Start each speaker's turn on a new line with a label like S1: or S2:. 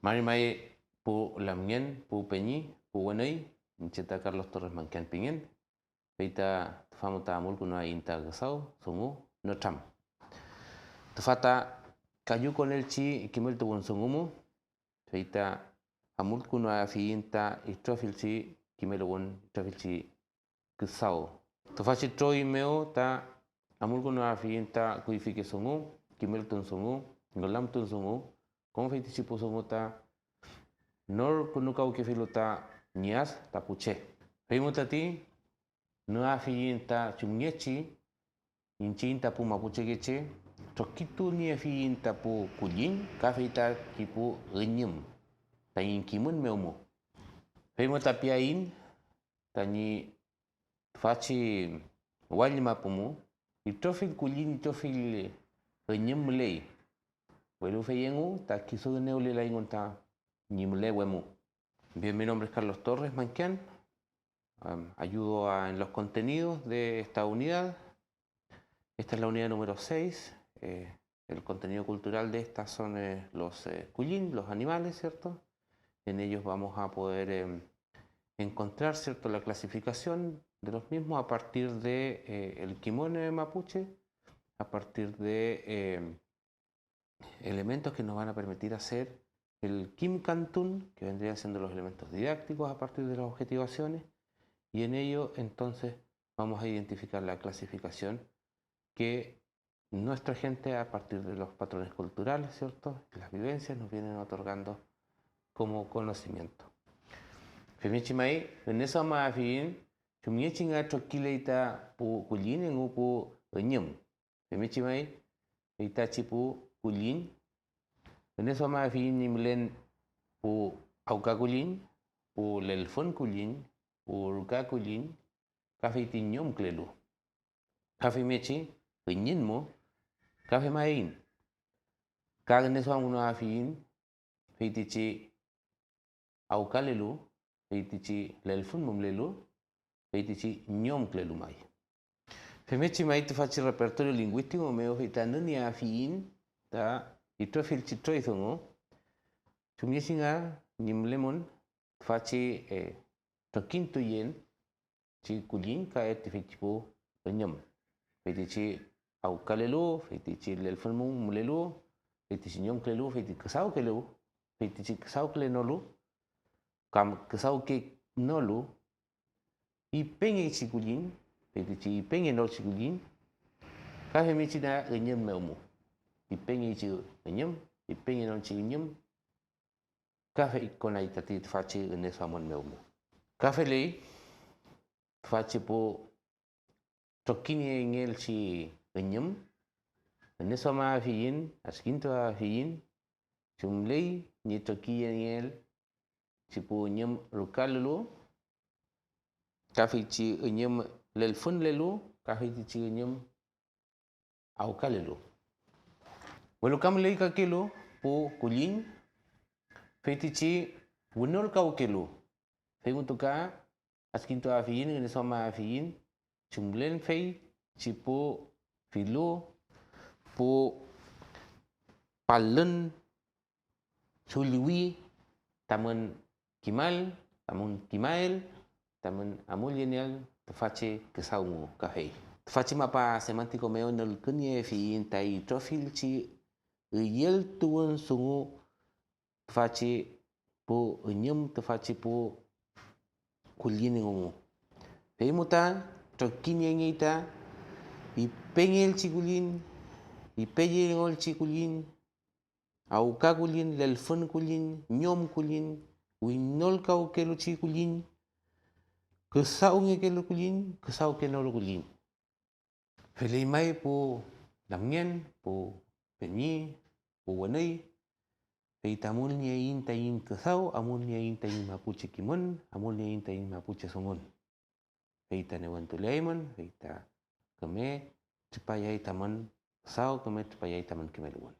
S1: Mari pu lamngen, pu peñi, pu wenei, Inceta Carlos Torres Manquian Pingen, Peita famuta amul kuno inta gasau, sungu, no tram. Tufata kayu con el chi kimel tu sungumu, Peita amul kuno afiinta istrofil chi kimel won istrofil chi gasau. Tufachi troi meo ta amul kuno afiinta kuifike sungu, kimel tun sungu, ngolam tun sungu, como feiti si sungu ta nor kunukau kefiluta nias tapuche. Feimutati no afiinta chumnyechi, inchinta pu mapuche geche, trokitu ni afiinta pu kulin, kafeita kipu renyum, tayin kimun meumo. Feimutapiain, tani fachi walima pumu, itrofil kulin, itrofil renyum mulei. Welu feyengu, ta kisu neule la ingonta Nimule Wemu. Bien, mi nombre es Carlos Torres Manquian. Ayudo en los contenidos de esta unidad. Esta es la unidad número 6. El contenido cultural de esta son los cuyin, los animales, ¿cierto? En ellos vamos a poder encontrar, ¿cierto?, la clasificación de los mismos a partir de el kimone mapuche, a partir de elementos que nos van a permitir hacer el Kim Cantún, que vendría siendo los elementos didácticos a partir de las objetivaciones, y en ello entonces vamos a identificar la clasificación que nuestra gente a partir de los patrones culturales, ¿cierto?, las vivencias nos vienen otorgando como conocimiento. Femichimai, en eso más bien, chumyechinga choquileita pu kulin en upu enyum. Femichimai, itachi pu kulin. En eso más bien nimlen pu auka kulin, pu lelfon kulin, pu ruka kulin, kafe tinyom klelu. Kafe mechi, penyinmo, kafe main. Kagen eso uno afin, feitichi auka lelu, feitichi lelfon mum lelu, feitichi nyom klelu mai. Femechi mai te fachi repertorio lingüístico meo feitano ni afin, ta itrofil chitroizongo, chumyesinga nimlemon fachi tokintu yen chi kulin ka etifichipo penyam. Feitichi aukalelu, feitichi lelfonmu mulelu, feitichi nyom klelu, feitichi kasau klelu, feitichi kasau klenolu, kam kasau ke nolu, y penge chikulin, feitichi penge nol chikulin, ka femichi na enyam meumu. Ipenge chi enyam, ipenge non chi enyam, kafe ikona itati fachi enes amon meumu. Kafe lei fachi po tokini engel chi enyam, enes ama afiyin, askinto afiyin, chumlei ni toki engel chi po enyam rukalulu, kafe chi enyam lelfun lelu, kafe chi enyam aukalelu. Bueno, kam lei ka kelo po kulin, feitichi winol ka kelo. Feigutuka askinto afiyin, en eso ma afiyin, chumlen fei, chipo filo, po palen, chuliwi, tamen kimal, tamun kimael, tamen amulienel, fache kesaumu kahei. Fache mapa semántico meo nol kunye fiyin tai trofil chi yel tuan sungu fachi po enyum te fachi po kulini ngumu. Peimuta trokinya ngita ipengel chikulin, ipeyengol chikulin, auka kulin, lelfon kulin, nyom kulin, winol kau kelu chikulin, kesau ngekelu kulin, kesau kenol kulin. Felimai po lamngen, po penyi, po wenei, peitamul nyain tayin kesau, amul nyain tayin mapuche kimun, amul nyain tayin mapuche sungun. Peita newan tuleiman, peita keme, tripayai taman kesau, keme tripayai taman kemeluan.